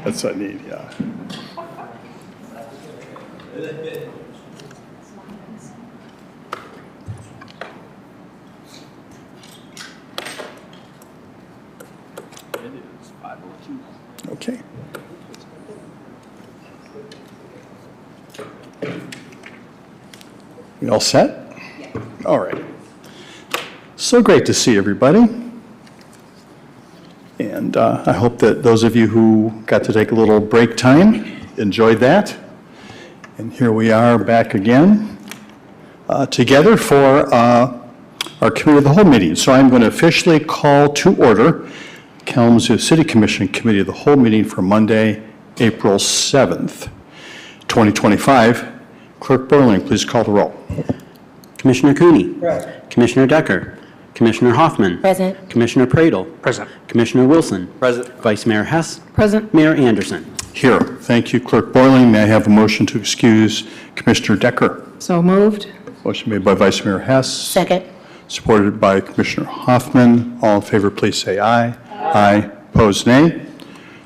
That's what I need, yeah. Okay. We all set? Yeah. All right. So great to see everybody. And I hope that those of you who got to take a little break time enjoyed that. And here we are back again together for our Committee of the Whole meeting. So I'm going to officially call to order Kalamazoo City Commission Committee of the Whole meeting for Monday, April 7th, 2025. Clerk Burling, please call the roll. Commissioner Cooney. Present. Commissioner Decker. Commissioner Hoffman. Present. Commissioner Pradel. Present. Commissioner Wilson. Present. Vice Mayor Hess. Present. Mayor Anderson. Here. Thank you, Clerk Boiling. May I have a motion to excuse Commissioner Decker? So moved. Motion made by Vice Mayor Hess. Second. Supported by Commissioner Hoffman. All in favor, please say aye. Aye. Opposed, nay.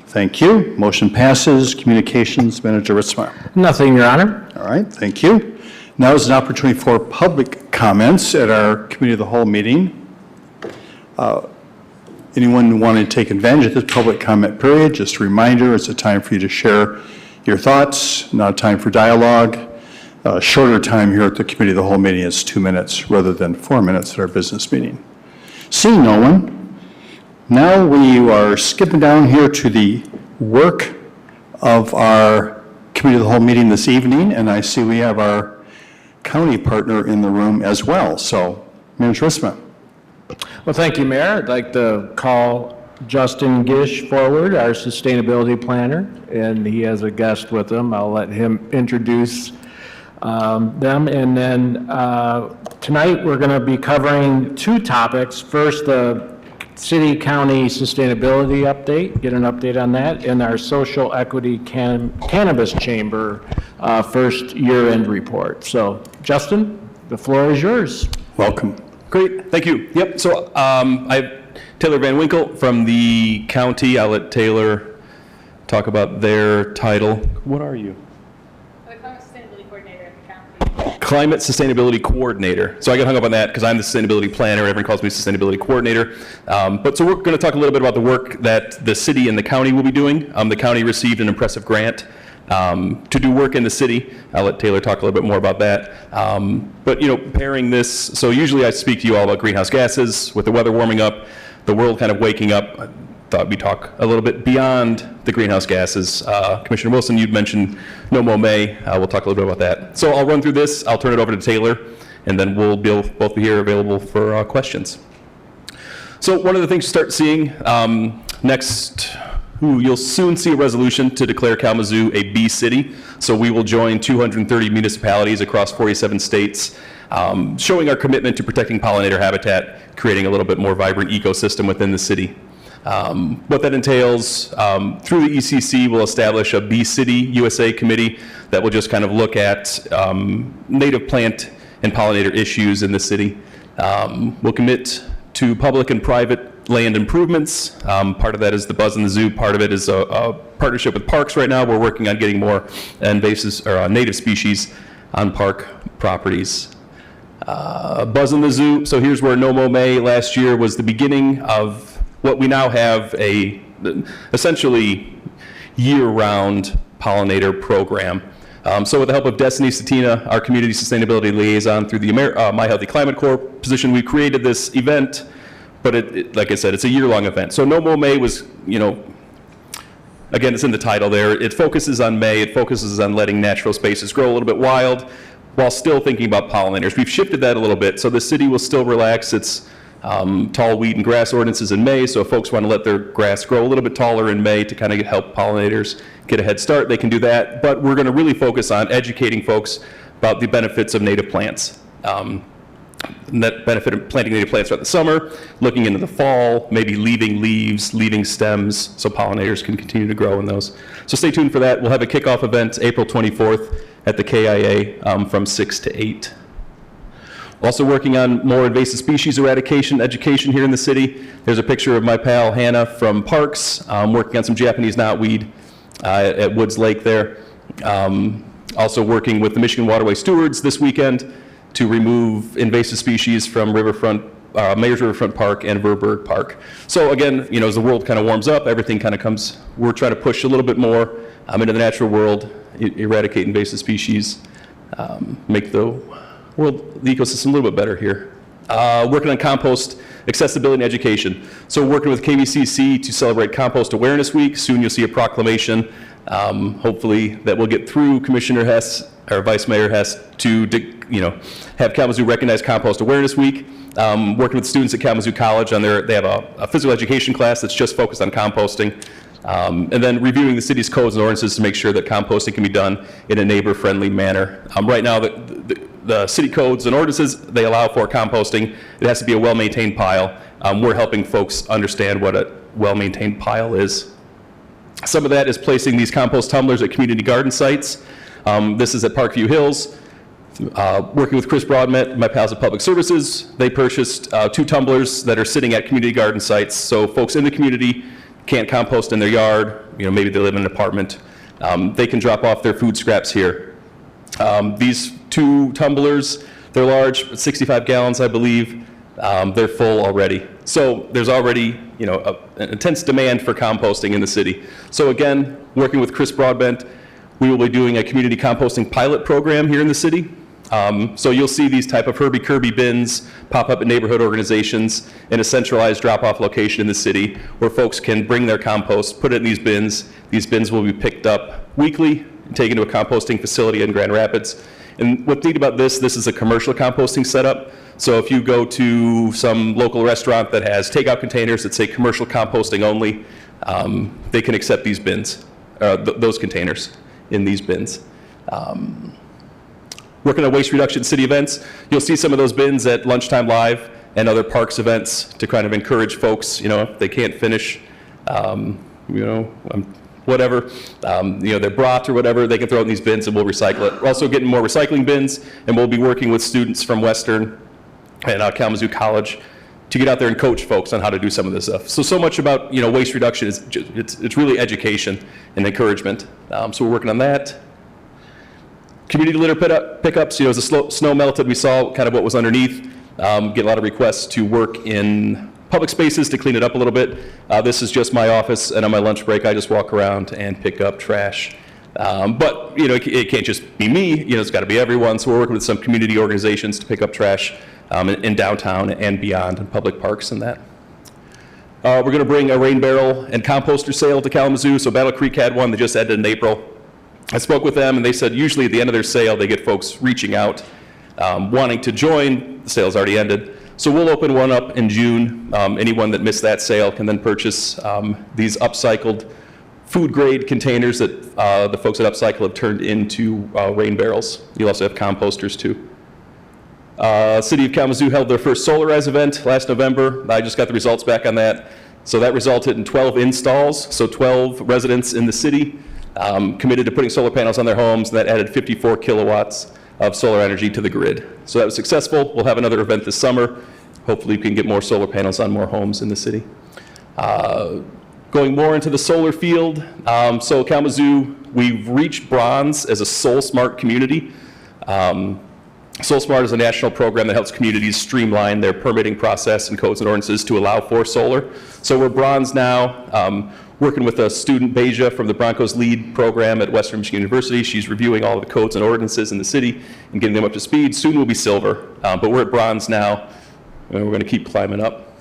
Thank you. Motion passes. Communications, Manager Ritzmar. Nothing, Your Honor. All right, thank you. Now is an opportunity for public comments at our Committee of the Whole meeting. Anyone wanting to take advantage of this public comment period, just a reminder, it's a time for you to share your thoughts, not a time for dialogue. Shorter time here at the Committee of the Whole meeting is 2 minutes rather than 4 minutes at our business meeting. Seeing no one, now we are skipping down here to the work of our Committee of the Whole meeting this evening, and I see we have our county partner in the room as well. So, Manager Ritzmar. Well, thank you, Mayor. I'd like to call Justin Gish forward, our sustainability planner, and he has a guest with him. I'll let him introduce them. And then tonight we're going to be covering two topics. First, the city-county sustainability update, get an update on that, and our social equity cannabis chamber first year-end report. So, Justin, the floor is yours. Welcome. Great, thank you. Yep, so I have Taylor Van Winkle from the county. I'll let Taylor talk about their title. What are you? The Climate Sustainability Coordinator at the county. Climate Sustainability Coordinator. So I get hung up on that because I'm the Sustainability Planner. Everyone calls me Sustainability Coordinator. But so we're going to talk a little bit about the work that the city and the county will be doing. The county received an impressive grant to do work in the city. I'll let Taylor talk a little bit more about that. But, you know, pairing this, so usually I speak to you all about greenhouse gases. With the weather warming up, the world kind of waking up, I thought we'd talk a little bit beyond the greenhouse gases. Commissioner Wilson, you'd mentioned No Mo May. We'll talk a little bit about that. So I'll run through this. I'll turn it over to Taylor, and then we'll both be here available for questions. So one of the things you start seeing you'll soon see a resolution to declare Kalamazoo a bee city. So we will join 230 municipalities across 47 states, showing our commitment to protecting pollinator habitat, creating a little bit more vibrant ecosystem within the city. What that entails, through the ECC, we'll establish a Bee City USA committee that will just kind of look at native plant and pollinator issues in the city. We'll commit to public and private land improvements. Part of that is the Buzz in the Zoo. Part of it is a partnership with parks right now. We're working on getting more invasive or native species on park properties. Buzz in the Zoo. So here's where No Mo May last year was the beginning of what we now have a essentially year-round pollinator program. So with the help of Destiny Satina, our community sustainability liaison through the My Healthy Climate Corp position, we created this event. But like I said, it's a year-long event. So No Mo May was, you know, again, it's in the title there. It focuses on May. It focuses on letting natural spaces grow a little bit wild while still thinking about pollinators. We've shifted that a little bit. So the city will still relax its tall weed and grass ordinances in May. So if folks want to let their grass grow a little bit taller in May to kind of help pollinators get a head start, they can do that. But we're going to really focus on educating folks about the benefits of native plants. net benefit of planting native plants throughout the summer, looking into the fall, maybe leaving leaves, leaving stems, so pollinators can continue to grow in those. So stay tuned for that. We'll have a kickoff event April 24th at the KIA from 6 to 8. Also working on more invasive species eradication education here in the city. There's a picture of my pal Hannah from Parks, working on some Japanese knotweed at Woods Lake there. Also working with the Michigan Waterway Stewards this weekend to remove invasive species from Mayor's Riverfront Park and Verberg Park. So again, you know, as the world kind of warms up, everything kind of comes, we're trying to push a little bit more into the natural world, eradicate invasive species, make the ecosystem a little bit better here. Working on compost accessibility and education. So working with KVCC to celebrate Compost Awareness Week. Soon you'll see a proclamation, hopefully that will get through Commissioner Hess, or Vice Mayor Hess, to have Kalamazoo recognize Compost Awareness Week. Working with students at Kalamazoo College on they have a physical education class that's just focused on composting. And then reviewing the city's codes and ordinances to make sure that composting can be done in a neighbor-friendly manner. Right now, the city codes and ordinances, they allow for composting. It has to be a well-maintained pile. We're helping folks understand what a well-maintained pile is. Some of that is placing these compost tumblers at community garden sites. This is at Parkview Hills. Working with Chris Broadmet, my pals at Public Services, they purchased 2 tumblers that are sitting at community garden sites. So folks in the community can't compost in their yard, maybe they live in an apartment, they can drop off their food scraps here. These 2 tumblers, they're large, 65 gallons, I believe. They're full already. So there's already, an intense demand for composting in the city. So again, working with Chris Broadbent, we will be doing a community composting pilot program here in the city. So you'll see these type of Herbie-Kirby bins pop up in neighborhood organizations in a centralized drop-off location in the city where folks can bring their compost, put it in these bins. These bins will be picked up weekly and taken to a composting facility in Grand Rapids. And what's neat about this is a commercial composting setup. So if you go to some local restaurant that has takeout containers that say commercial composting only, they can accept these bins, those containers in these bins. Working on waste reduction city events, you'll see some of those bins at Lunchtime Live and other parks events to kind of encourage folks, if they can't finish, whatever, their broth or whatever, they can throw it in these bins and we'll recycle it. We're also getting more recycling bins, and we'll be working with students from Western and Kalamazoo College to get out there and coach folks on how to do some of this stuff. So much about, waste reduction is it's really education and encouragement. So we're working on that. Community litter pickups, as the snow melted, we saw kind of what was underneath. Get a lot of requests to work in public spaces to clean it up a little bit. This is just my office, and on my lunch break, I just walk around and pick up trash. But, it can't just be me, it's got to be everyone. So we're working with some community organizations to pick up trash in downtown and beyond, in public parks and that. We're going to bring a rain barrel and composter sale to Kalamazoo. So Battle Creek had one that just ended in April. I spoke with them, and they said usually at the end of their sale, they get folks reaching out, wanting to join. The sale's already ended. So we'll open one up in June. Anyone that missed that sale can then purchase these upcycled food-grade containers that the folks at Upcycle have turned into rain barrels. You'll also have composters, too. City of Kalamazoo held their first Solarize event last November. I just got the results back on that. So that resulted in 12 installs, so 12 residents in the city committed to putting solar panels on their homes, and that added 54 kilowatts of solar energy to the grid. So that was successful. We'll have another event this summer. Hopefully we can get more solar panels on more homes in the city. Going more into the solar field, so Kalamazoo, we've reached bronze as a Soul Smart community. Soul Smart is a national program that helps communities streamline their permitting process and codes and ordinances to allow for solar. So we're bronze now. Working with a student, Beja, from the Broncos Lead program at Western Michigan University. She's reviewing all of the codes and ordinances in the city and getting them up to speed. Soon we'll be silver, but we're at bronze now, and we're going to keep climbing up.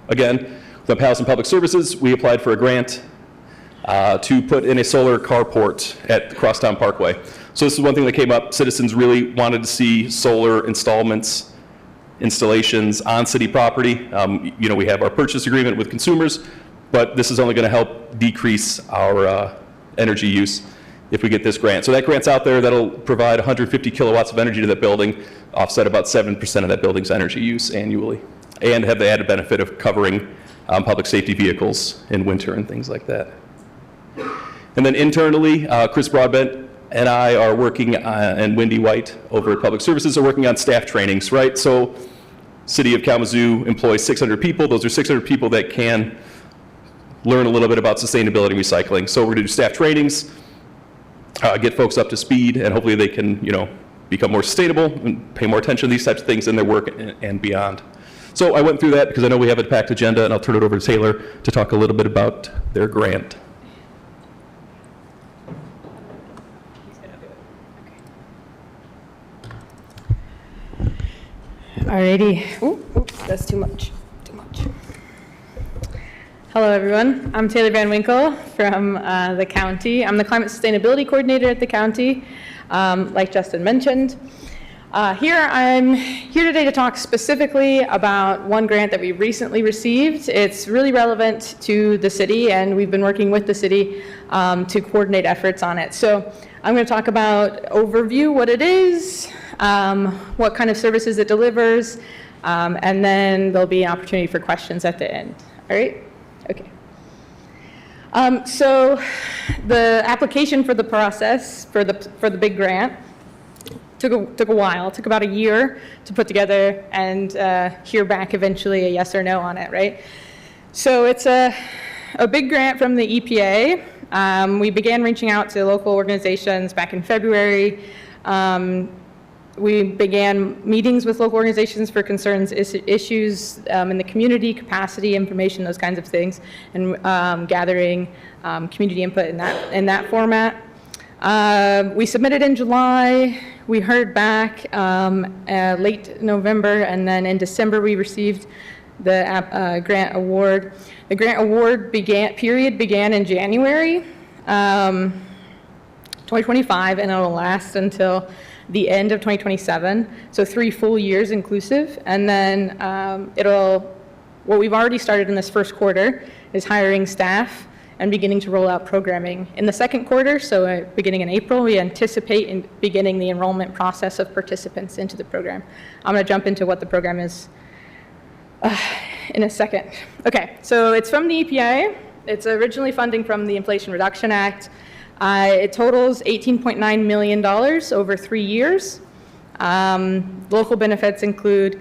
Again, with House and Public Services, we applied for a grant to put in a solar carport at the Crosstown Parkway. So this is one thing that came up. Citizens really wanted to see solar installations on city property. We have our purchase agreement with consumers, but this is only going to help decrease our energy use if we get this grant. So that grant's out there. That'll provide 150 kilowatts of energy to that building. offset about 7% of that building's energy use annually, and have the added benefit of covering public safety vehicles in winter and things like that. And then internally, Chris Broadbent and I are working, and Wendy White over at Public Services are working on staff trainings, right? So City of Kalamazoo employs 600 people. Those are 600 people that can learn a little bit about sustainability and recycling. So we're gonna do staff trainings, get folks up to speed, and hopefully they can, become more sustainable and pay more attention to these types of things in their work and beyond. So I went through that because I know we have a packed agenda, and I'll turn it over to Taylor to talk a little bit about their grant. Alrighty. Oops, that's too much. Hello, everyone. I'm Taylor Van Winkle from the county. I'm the Climate Sustainability Coordinator at the county, like Justin mentioned. I'm here today to talk specifically about one grant that we recently received. It's really relevant to the city, and we've been working with the city to coordinate efforts on it. So I'm going to talk about overview, what it is, what kind of services it delivers, and then there'll be an opportunity for questions at the end. All right? Okay. So the application for the process for the big grant took a while. It took about a year to put together and hear back eventually a yes or no on it, right? So it's a big grant from the EPA. We began reaching out to local organizations back in February. We began meetings with local organizations for concerns, issues in the community, capacity, information, those kinds of things, and gathering community input in that format. We submitted in July. We heard back late November, and then in December we received the grant award. The grant award period began in January 2025, and it will last until the end of 2027, so 3 full years inclusive. And then what we've already started in this first quarter is hiring staff and beginning to roll out programming. In the second quarter, so beginning in April, we anticipate beginning the enrollment process of participants into the program. I'm gonna jump into what the program is in a second. Okay, so it's from the EPA. It's originally funding from the Inflation Reduction Act. It totals $18.9 million over 3 years. Local benefits include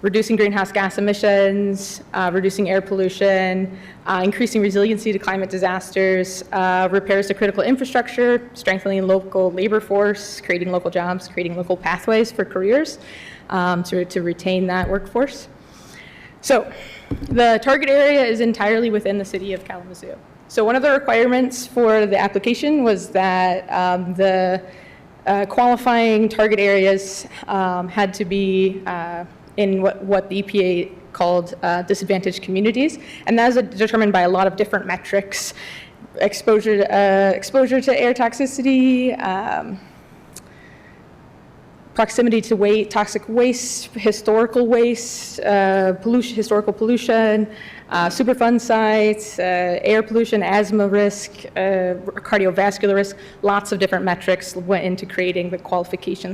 reducing greenhouse gas emissions, reducing air pollution, increasing resiliency to climate disasters, repairs to critical infrastructure, strengthening local labor force, creating local jobs, creating local pathways for careers to retain that workforce. So the target area is entirely within the city of Kalamazoo. So one of the requirements for the application was that the qualifying target areas had to be in what the EPA called disadvantaged communities, and that is determined by a lot of different metrics: exposure to air toxicity, proximity to toxic waste, historical waste, historical pollution, Superfund sites, air pollution, asthma risk, cardiovascular risk. Lots of different metrics went into creating the qualifications